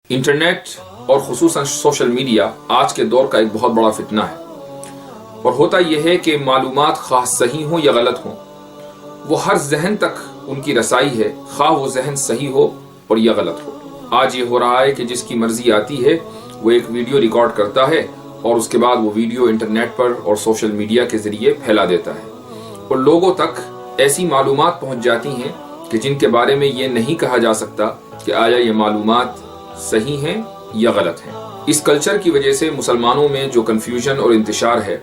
Internet और खुसूसन social media आज के दौर का एक बहुत बड़ा फितना है, और होता यह है कि मालूमात खा सही हो या गलत हो, वो हर जहन तक उनकी रसाई है, खा वो जहन सही हो और या गलत हो। आज ये हो रहा है कि जिसकी मर्जी आती है वो एक वीडियो रिकॉर्ड करता है और उसके बाद वो वीडियो इंटरनेट पर और सोशल मीडिया के जरिए फैला देता है, और लोगों तक ऐसी मालूमात पहुंच जाती हैं कि जिनके बारे में ये नहीं कहा जा सकता कि आया ये मालूमात सही हैं या गलत हैं। इस कल्चर की वजह से मुसलमानों में जो कंफ्यूजन और इंतशार है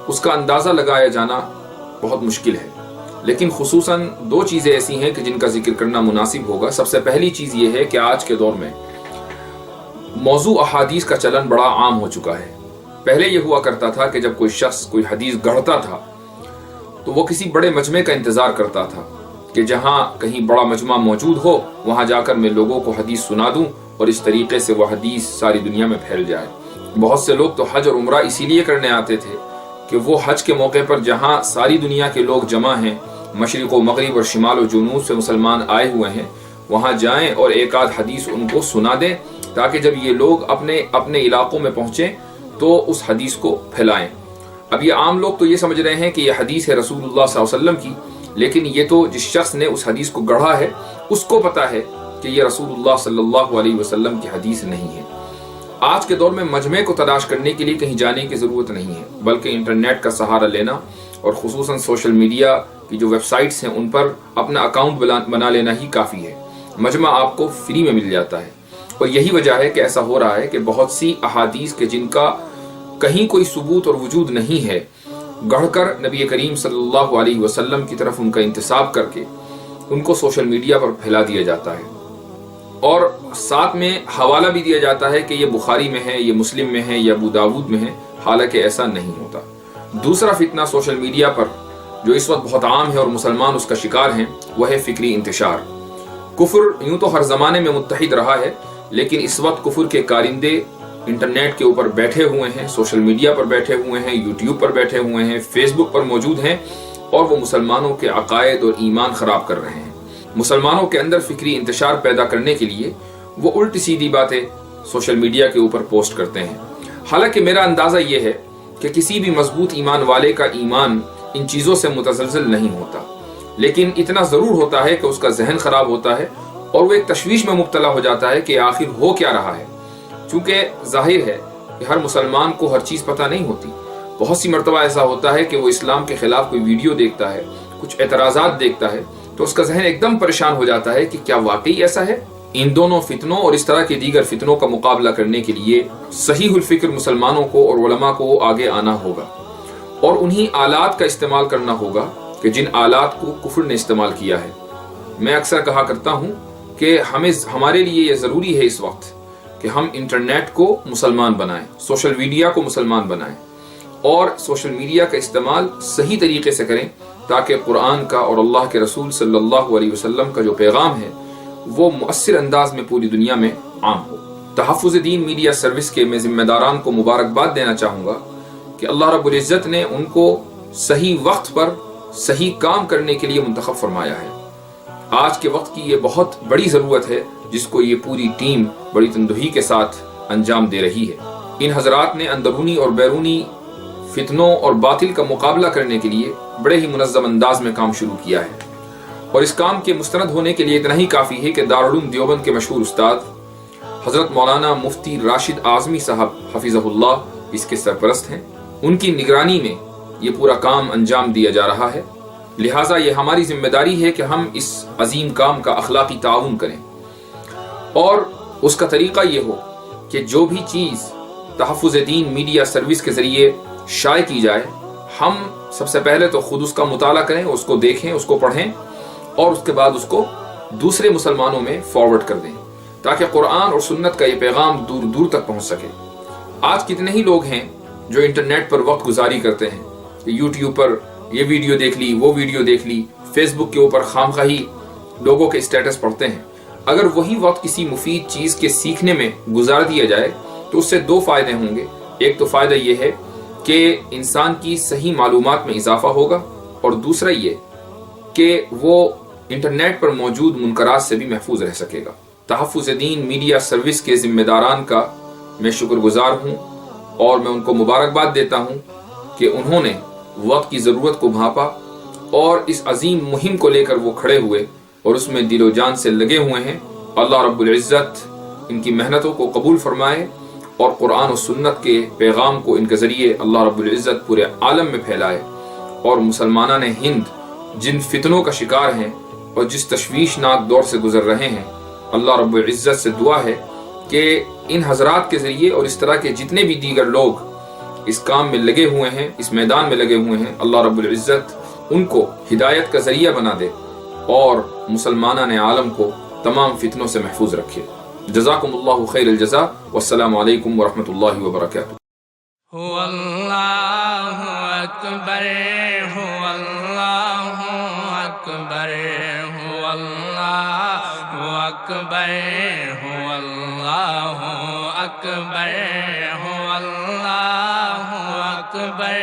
उसका अंदाज़ा लगाया जाना बहुत मुश्किल है, लेकिन खुसूसन दो चीज़ें ऐसी हैं कि जिनका जिक्र करना मुनासिब होगा। सबसे पहली चीज़ ये है कि आज के दौर में मौजू अहादीस का चलन बड़ा आम हो चुका है। पहले ये हुआ करता था कि जब कोई शख्स कोई हदीस गढ़ता था तो वो किसी बड़े मजमे का इंतज़ार करता था कि जहाँ कहीं बड़ा मजमा मौजूद हो वहाँ जाकर मैं लोगों को हदीस सुना दूँ और इस तरीके से वह हदीस सारी दुनिया में फैल जाए। बहुत से लोग तो हज और उम्रा इसीलिए करने आते थे कि वो हज के मौके पर जहाँ सारी दुनिया के लोग जमा हैं, मशरिक़ व मग़रिब और शिमाल व जुनूब से मुसलमान आए हुए हैं, वहाँ जाएं और एक आध हदीस उनको सुना दें ताकि जब ये लोग अपने अपने इलाकों में पहुँचें तो उस हदीस को फैलाएं। अब ये आम लोग तो ये समझ रहे हैं कि ये हदीस है रसूलुल्लाह सल्लल्लाहु अलैहि वसल्लम की, लेकिन ये तो जिस शख्स ने उस हदीस को गढ़ा है उसको पता है कि ये रसूलुल्लाह सल्लल्लाहु अलैहि वसल्लम की हदीस नहीं है। आज के दौर में मजमे को तलाश करने के लिए कहीं जाने की ज़रूरत नहीं है, बल्कि इंटरनेट का सहारा लेना और खुसूसन सोशल मीडिया की जो वेबसाइट्स हैं उन पर अपना अकाउंट बना लेना ही काफ़ी है। मजमा आपको फ्री में मिल जाता है, और यही वजह है कि ऐसा हो रहा है कि बहुत सी अहादीस के जिनका कहीं कोई सबूत और वजूद नहीं है, गढ़कर नबी करीम सल्लल्लाहु अलैहि वसल्लम की तरफ उनका इंतिसाब करके उनको सोशल मीडिया पर फैला दिया जाता है, और साथ में हवाला भी दिया जाता है कि ये बुखारी में है, ये मुस्लिम में है या अबू दाऊद में है, हालांकि ऐसा नहीं होता। दूसरा फितना सोशल मीडिया पर जो इस वक्त बहुत आम है और मुसलमान उसका शिकार हैं, वह है फिक्री इंतशार। कुफ्र यूं तो हर जमाने में मुत्तहिद रहा है, लेकिन इस वक्त कुफ्र के कारिंदे इंटरनेट के ऊपर बैठे हुए हैं, सोशल मीडिया पर बैठे हुए हैं, यूट्यूब पर बैठे हुए हैं, फेसबुक पर मौजूद हैं, और वो मुसलमानों के अकायद और ईमान खराब कर रहे हैं। मुसलमानों के अंदर फिक्री इंतशार पैदा करने के लिए वो उल्टी सीधी बातें सोशल मीडिया के ऊपर पोस्ट करते हैं। हालांकि मेरा अंदाज़ा ये है कि किसी भी मजबूत ईमान वाले का ईमान इन चीज़ों से मुतसलसल नहीं होता, लेकिन इतना ज़रूर होता है कि उसका जहन खराब होता है और वो एक तशवीश में मुब्तला हो जाता है कि आखिर हो क्या रहा है। चूँकि जाहिर है कि हर मुसलमान को हर चीज़ पता नहीं होती। बहुत सी मरतबा ऐसा होता है कि वो इस्लाम के खिलाफ कोई वीडियो देखता है, कुछ एतराज़ात देखता है, तो उसका जहन एकदम परेशान हो जाता है कि क्या वाकई ऐसा है। इन दोनों फितनों और इस तरह के दीगर फितनों का मुकाबला करने के लिए सहीहुल फिक्र मुसलमानों को और उलमा को आगे आना होगा, और उन्हीं आलात का इस्तेमाल करना होगा कि जिन आलात को कुफ्र ने इस्तेमाल किया है। मैं अक्सर कहा करता हूँ कि हमारे लिए यह ज़रूरी है इस वक्त कि हम इंटरनेट को मुसलमान बनाएं, सोशल मीडिया को मुसलमान बनाएं, और सोशल मीडिया का इस्तेमाल सही तरीके से करें ताकि कुरान का और अल्लाह के रसूल सल्लल्लाहु अलैहि वसल्लम का जो पैगाम है वो मुअस्सिर अंदाज में पूरी दुनिया में आम हो। तहफ़्फ़ुज़ दीन मीडिया सर्विस के मैं ज़िम्मेदारान को मुबारकबाद देना चाहूँगा कि अल्लाह रब्बुल इज़्ज़त ने उनको सही वक्त पर सही काम करने के लिए मुंतखब फरमाया है। आज के वक्त की ये बहुत बड़ी ज़रूरत है जिसको ये पूरी टीम बड़ी तंदुही के साथ अंजाम दे रही है। इन हजरात ने अंदरूनी और बैरूनी फितनों और बातिल का मुकाबला करने के लिए बड़े ही मुनज़्ज़म अंदाज में काम शुरू किया है, और इस काम के मुस्तनद होने के लिए इतना ही काफ़ी है कि दारुल उलूम देवबंद के मशहूर उस्ताद हज़रत मौलाना मुफ्ती राशिद आज़मी साहब हफ़िज़हुल्लाह इसके सरपरस्त हैं। उनकी निगरानी में ये पूरा काम अंजाम दिया जा रहा है, लिहाजा ये हमारी जिम्मेदारी है कि हम इस अजीम काम का अखलाकी ताउन करें, और उसका तरीका ये हो कि जो भी चीज़ तहफ़्फ़ुज़ दीन मीडिया सर्विस के ज़रिए शाये की जाए, हम सबसे पहले तो खुद उसका मुताला करें, उसको देखें, उसको पढ़ें, और उसके बाद उसको दूसरे मुसलमानों में फॉरवर्ड कर दें ताकि कुरान और सुन्नत का ये पैगाम दूर दूर तक पहुंच सके। आज कितने ही लोग हैं जो इंटरनेट पर वक्त गुजारी करते हैं, यूट्यूब पर ये वीडियो देख ली, वो वीडियो देख ली, फेसबुक के ऊपर खामखाही लोगों के स्टेटस पढ़ते हैं। अगर वही वक्त किसी मुफीद चीज़ के सीखने में गुजार दिया जाए तो उससे दो फ़ायदे होंगे। एक तो फ़ायदा ये है कि इंसान की सही मालूमात में इजाफा होगा, और दूसरा ये कि वो इंटरनेट पर मौजूद मुनकरात से भी महफूज रह सकेगा। तहफ़्फ़ुज़ दीन मीडिया सर्विस के ज़िम्मेदारान का मैं शुक्रगुजार हूँ और मैं उनको मुबारकबाद देता हूँ कि उन्होंने वक्त की ज़रूरत को भांपा और इस अजीम मुहिम को लेकर वो खड़े हुए और उसमें दिलो जान से लगे हुए हैं। अल्लाह रब्बुल इज़्ज़त इनकी मेहनतों को कबूल फरमाए और कुरान और सुन्नत के पैगाम को इनके ज़रिए अल्लाह रब्बुल इज़्ज़त पूरे आलम में फैलाए। और मुसलमानान हिंद जिन फितनों का शिकार हैं और जिस तशवीशनाक दौर से गुजर रहे हैं, अल्लाह रब्बुल इज़्ज़त से दुआ है कि इन हजरात के ज़रिए और इस तरह के जितने भी दीगर लोग इस काम में लगे हुए हैं, इस मैदान में लगे हुए हैं, अल्लाह रब्बुल इज़्ज़त उनको हिदायत का ज़रिया बना दे और मुसलमानान आलम को तमाम फितनों से महफूज रखे। जज़ाकुमुल्लाहु खैरल जज़ा। वस्सलामु अलैकुम वरहमतुल्लाहि वबरकातुहू। हुवल्लाहु अकबर, हुवल्लाहु अकबर, हुवल्लाहु अकबर, हुवल्लाहु अकबर, हुवल्लाहु अकबर,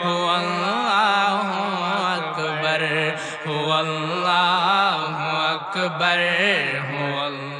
हुवल्लाहु अकबर, हुवल्लाहु अकबर, हुवल्लाहु